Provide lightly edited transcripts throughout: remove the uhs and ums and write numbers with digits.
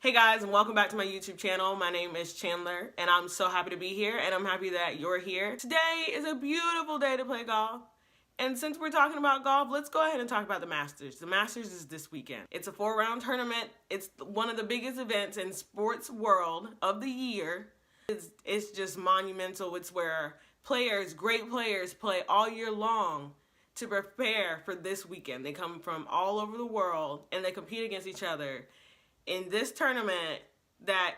Hey guys, and welcome back to my YouTube channel. My name is Chandler, and I'm so happy to be here, and I'm happy that you're here. Today is a beautiful day to play golf, and since we're talking about golf, let's go ahead and talk about the Masters. The Masters is this weekend. It's a 4-round tournament. It's one of the biggest events in sports world of the year. It's just monumental. It's where great players play all year long to prepare for this weekend. They come from all over the world, and they compete against each other in this tournament that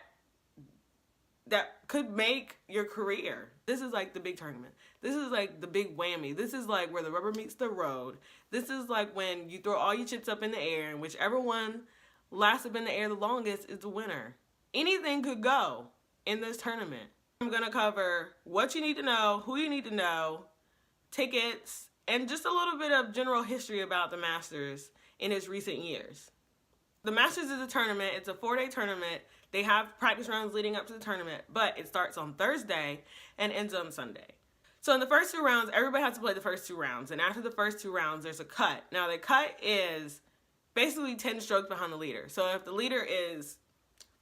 could make your career. This is like the big tournament. This is like the big whammy. This is like where the rubber meets the road. This is like when you throw all your chips up in the air, and whichever one lasts up in the air the longest is the winner. Anything could go in this tournament. I'm gonna cover what you need to know, who you need to know, tickets, and just a little bit of general history about the Masters in its recent years. The Masters is a tournament. It's a 4-day tournament. They have practice rounds leading up to the tournament, but it starts on Thursday and ends on Sunday. So in the first 2 rounds, everybody has to play the first 2 rounds, and after the first 2 rounds, there's a cut. Now, the cut is basically 10 strokes behind the leader. So if the leader is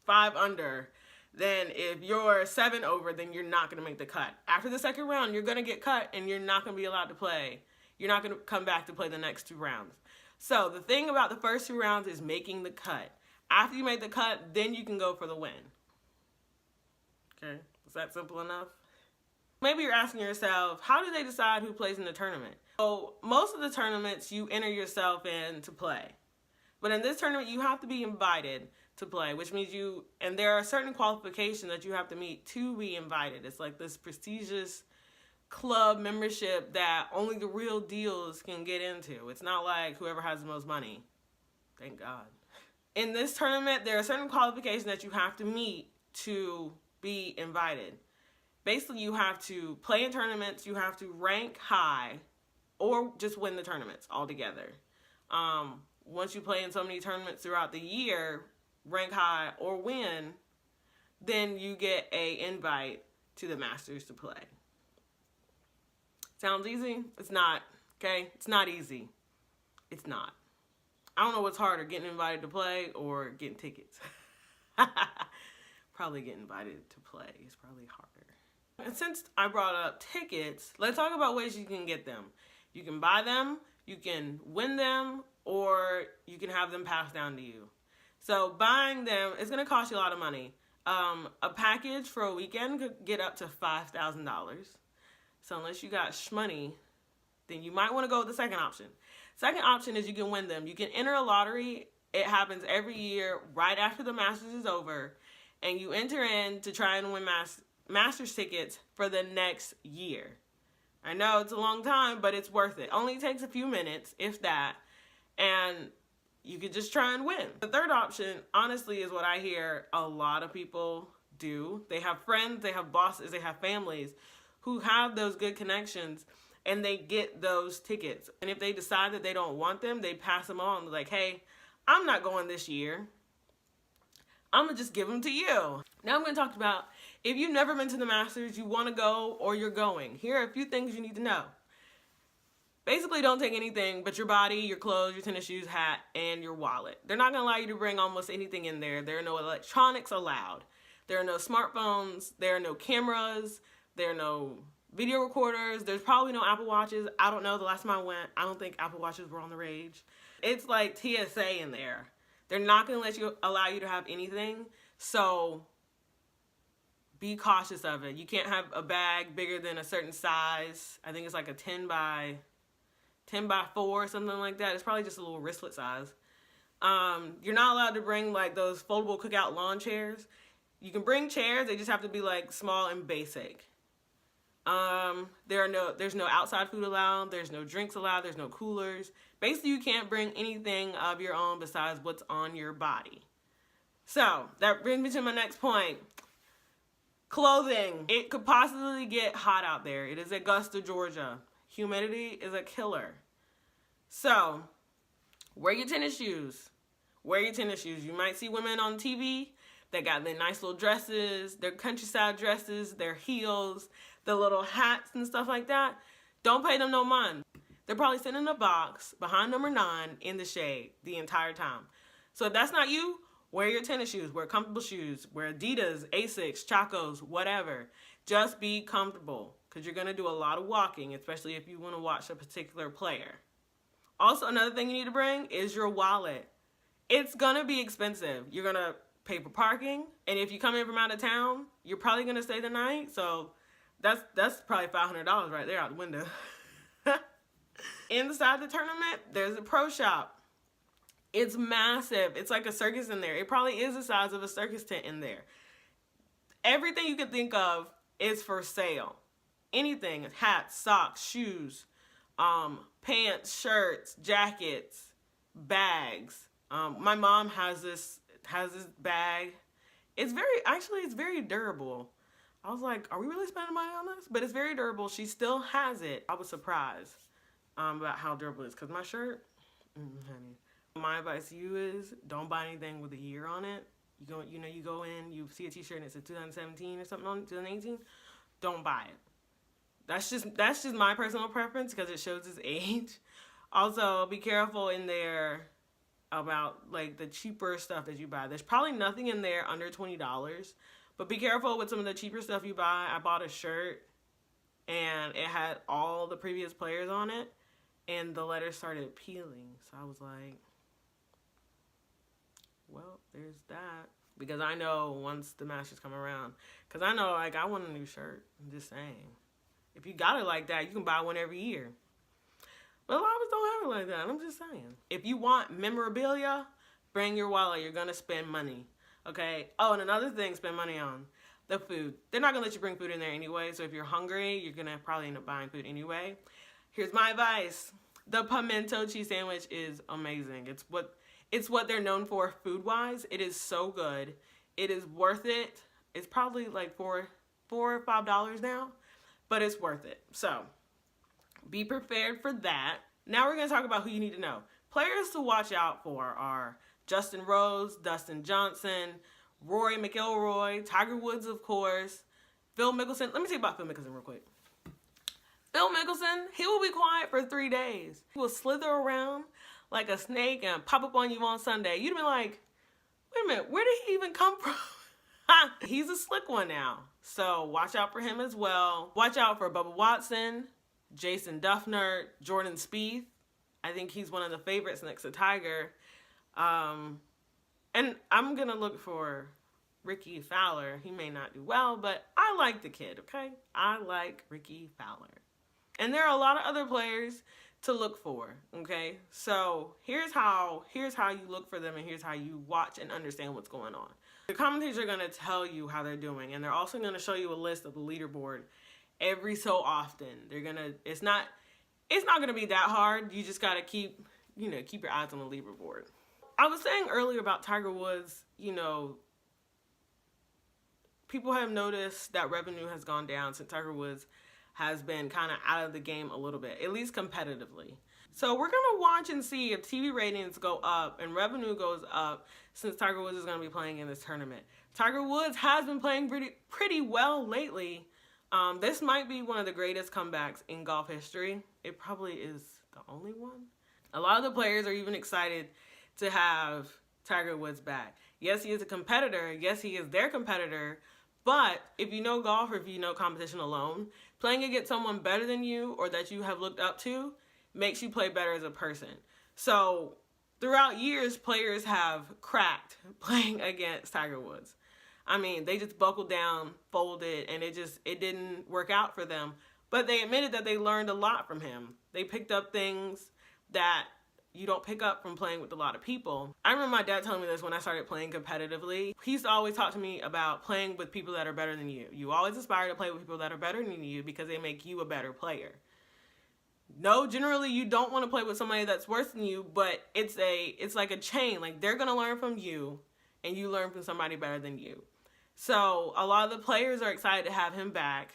5 under, then if you're 7 over, then you're not going to make the cut. After the second round, you're going to get cut, and you're not going to be allowed to play. You're not going to come back to play the next 2 rounds. So the thing about the first 2 rounds is making the cut. After you make the cut, then you can go for the win. Okay, is that simple enough? Maybe you're asking yourself, how do they decide who plays in the tournament? So most of the tournaments, you enter yourself in to play. But in this tournament, you have to be invited to play, which means and there are certain qualifications that you have to meet to be invited. It's like this prestigious club membership that only the real deals can get into. It's not like whoever has the most money. Thank God. In this tournament, there are certain qualifications that you have to meet to be invited. Basically, you have to play in tournaments, you have to rank high, or just win the tournaments altogether. Once you play in so many tournaments throughout the year, rank high or win, then you get an invite to the Masters to play. Sounds easy? It's not, okay? It's not easy. It's not. I don't know what's harder, getting invited to play or getting tickets. Probably getting invited to play is probably harder. And since I brought up tickets, let's talk about ways you can get them. You can buy them, you can win them, or you can have them passed down to you. So buying them, it's going to cost you a lot of money. A package for a weekend could get up to $5,000. So unless you got shmoney, then you might want to go with the second option. Second option is you can win them. You can enter a lottery. It happens every year right after the Masters is over. And you enter in to try and win Masters tickets for the next year. I know it's a long time, but it's worth it. Only takes a few minutes, if that. And you could just try and win. The third option, honestly, is what I hear a lot of people do. They have friends, they have bosses, they have families who have those good connections, and they get those tickets. And if they decide that they don't want them, they pass them on. They're like, hey, I'm not going this year. I'm gonna just give them to you. Now I'm gonna talk about, if you've never been to the Masters, you wanna go or you're going. Here are a few things you need to know. Basically, don't take anything but your body, your clothes, your tennis shoes, hat, and your wallet. They're not gonna allow you to bring almost anything in there. There are no electronics allowed. There are no smartphones. There are no cameras. There are no video recorders. There's probably no Apple Watches. I don't know. The last time I went, I don't think Apple Watches were on the rage. It's like TSA in there. They're not going to allow you to have anything. So be cautious of it. You can't have a bag bigger than a certain size. I think it's like a 10 by 4 or something like that. It's probably just a little wristlet size. You're not allowed to bring like those foldable cookout lawn chairs. You can bring chairs, they just have to be like small and basic. There's no outside food allowed, there's no drinks allowed, there's no coolers. Basically, you can't bring anything of your own besides what's on your body. So, that brings me to my next point. Clothing. It could possibly get hot out there. It is Augusta, Georgia. Humidity is a killer. So, wear your tennis shoes. Wear your tennis shoes. You might see women on TV. They got their nice little dresses, their countryside dresses, their heels, the little hats and stuff like that. Don't pay them no mind. they're probably sitting in a box behind number 9 in the shade the entire time. So if that's not you, wear your tennis shoes, wear comfortable shoes, wear Adidas, Asics, Chacos, whatever. Just be comfortable because you're going to do a lot of walking, especially if you want to watch a particular player. Also, another thing you need to bring is your wallet. It's going to be expensive. You're going to pay for parking, and if you come in from out of town, you're probably going to stay the night, so that's probably $500 right there out the window. Inside the tournament, there's a pro shop. It's massive. It's like a circus in there. It probably is the size of a circus tent in there. Everything you can think of is for sale. Anything, hats, socks, shoes, pants, shirts, jackets, bags. My mom has this bag. It's very durable. I was like, are we really spending money on this? But it's very durable. She still has it. I was surprised about how durable it is, because my shirt, honey. My advice to you is don't buy anything with a year on it. You go in, you see a t-shirt and it says 2017 or something on it, 2018, don't buy it. That's just my personal preference because it shows its age. Also, be careful in there about like the cheaper stuff that you buy. There's probably nothing in there under $20, but be careful with some of the cheaper stuff you buy. I bought a shirt and it had all the previous players on it and the letters started peeling. So I was like, well, there's that. Because I know once the matches come around, because I know, like, I want a new shirt. I'm just saying. If you got it like that, you can buy one every year. But a lot of us don't have it like that. I'm just saying. If you want memorabilia, bring your wallet. You're going to spend money. Okay? Oh, and another thing, spend money on the food. They're not going to let you bring food in there anyway. So if you're hungry, you're going to probably end up buying food anyway. Here's my advice. The pimento cheese sandwich is amazing. It's what they're known for food-wise. It is so good. It is worth it. It's probably like $4 or $5 now, but it's worth it. So be prepared for that. Now we're going to talk about who you need to know. Players to watch out for are Justin Rose, Dustin Johnson, Rory McIlroy, Tiger Woods, of course, Phil Mickelson. Let me tell you about Phil Mickelson real quick. Phil Mickelson, he will be quiet for 3 days. He will slither around like a snake and pop up on you on Sunday. You'd be like, wait a minute, where did he even come from? He's a slick one now. So watch out for him as well. Watch out for Bubba Watson, Jason Duffner, Jordan Spieth. I think he's one of the favorites next to Tiger. And I'm going to look for Ricky Fowler. He may not do well, but I like the kid, okay? I like Ricky Fowler. And there are a lot of other players to look for, okay? So here's how you look for them, and here's how you watch and understand what's going on. The commentators are going to tell you how they're doing, and they're also going to show you a list of the leaderboard every so often. It's not going to be that hard. You just got to keep your eyes on the leaderboard. I was saying earlier about Tiger Woods, people have noticed that revenue has gone down since Tiger Woods has been kind of out of the game a little bit, at least competitively. So we're going to watch and see if TV ratings go up and revenue goes up since Tiger Woods is going to be playing in this tournament. Tiger Woods has been playing pretty well lately. This might be one of the greatest comebacks in golf history. It probably is the only one. A lot of the players are even excited to have Tiger Woods back. Yes, he is a competitor. Yes, he is their competitor. But if you know golf or if you know competition alone, playing against someone better than you or that you have looked up to makes you play better as a person. So throughout years, players have cracked playing against Tiger Woods. I mean, they just buckled down, folded, and it didn't work out for them. But they admitted that they learned a lot from him. They picked up things that you don't pick up from playing with a lot of people. I remember my dad telling me this when I started playing competitively. He used to always talk to me about playing with people that are better than you. You always aspire to play with people that are better than you because they make you a better player. No, generally you don't want to play with somebody that's worse than you, but it's like a chain. Like they're going to learn from you and you learn from somebody better than you. So a lot of the players are excited to have him back.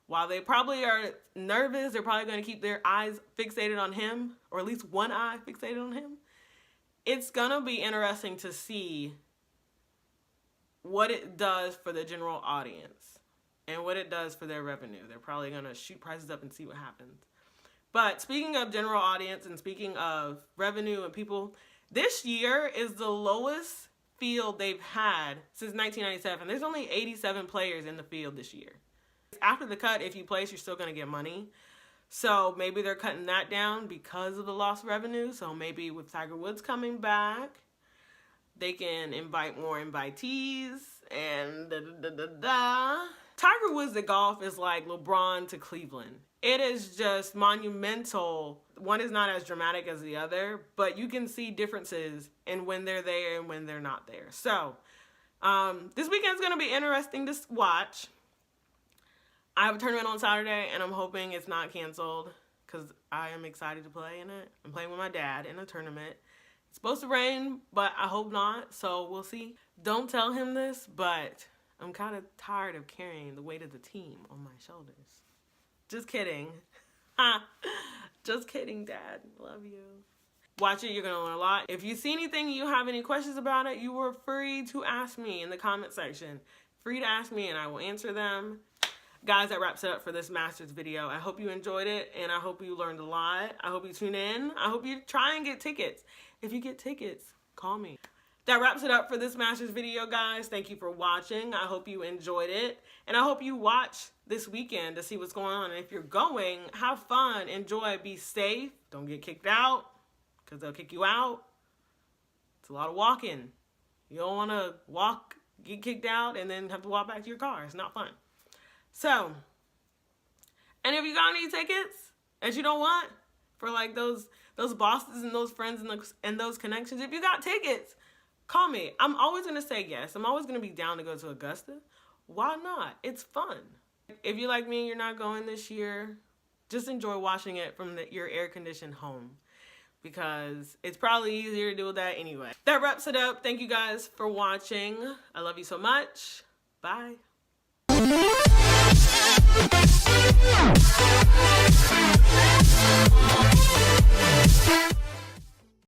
While they probably are nervous, they're probably going to keep their eyes fixated on him, or at least one eye fixated on him. It's going to be interesting to see what it does for the general audience and what it does for their revenue. They're probably going to shoot prices up and see what happens. But speaking of general audience and speaking of revenue and people, this year is the lowest field they've had since 1997. There's only 87 players in the field this year. After the cut, if you place, you're still going to get money. So maybe they're cutting that down because of the lost revenue. So maybe with Tiger Woods coming back, they can invite more invitees and Tiger Woods at golf is like LeBron to Cleveland. It is just monumental. One is not as dramatic as the other, but you can see differences in when they're there and when they're not there. So this weekend's going to be interesting to watch. I have a tournament on Saturday, and I'm hoping it's not canceled because I am excited to play in it. I'm playing with my dad in a tournament. It's supposed to rain, but I hope not, so we'll see. Don't tell him this, but I'm kind of tired of carrying the weight of the team on my shoulders. Just kidding. Just kidding, Dad. Love you. Watch it. You're going to learn a lot. If you see anything, you have any questions about it, you are free to ask me in the comment section. Free to ask me, and I will answer them. Guys, that wraps it up for this Masters video. I hope you enjoyed it, and I hope you learned a lot. I hope you tune in. I hope you try and get tickets. If you get tickets, call me. That wraps it up for this Masters video, guys. Thank you for watching. I hope you enjoyed it, and I hope you watch this weekend to see what's going on. And if you're going, have fun, enjoy, be safe. Don't get kicked out, because they'll kick you out. It's a lot of walking. You don't want to walk, get kicked out, and then have to walk back to your car. It's not fun. So, and if you got any tickets that you don't want for like those bosses and those friends and those connections, if you got tickets, call me. I'm always going to say yes. I'm always going to be down to go to Augusta. Why not? It's fun. If you're like me and you're not going this year, just enjoy watching it from your air-conditioned home because it's probably easier to do that anyway. That wraps it up. Thank you guys for watching. I love you so much. Bye.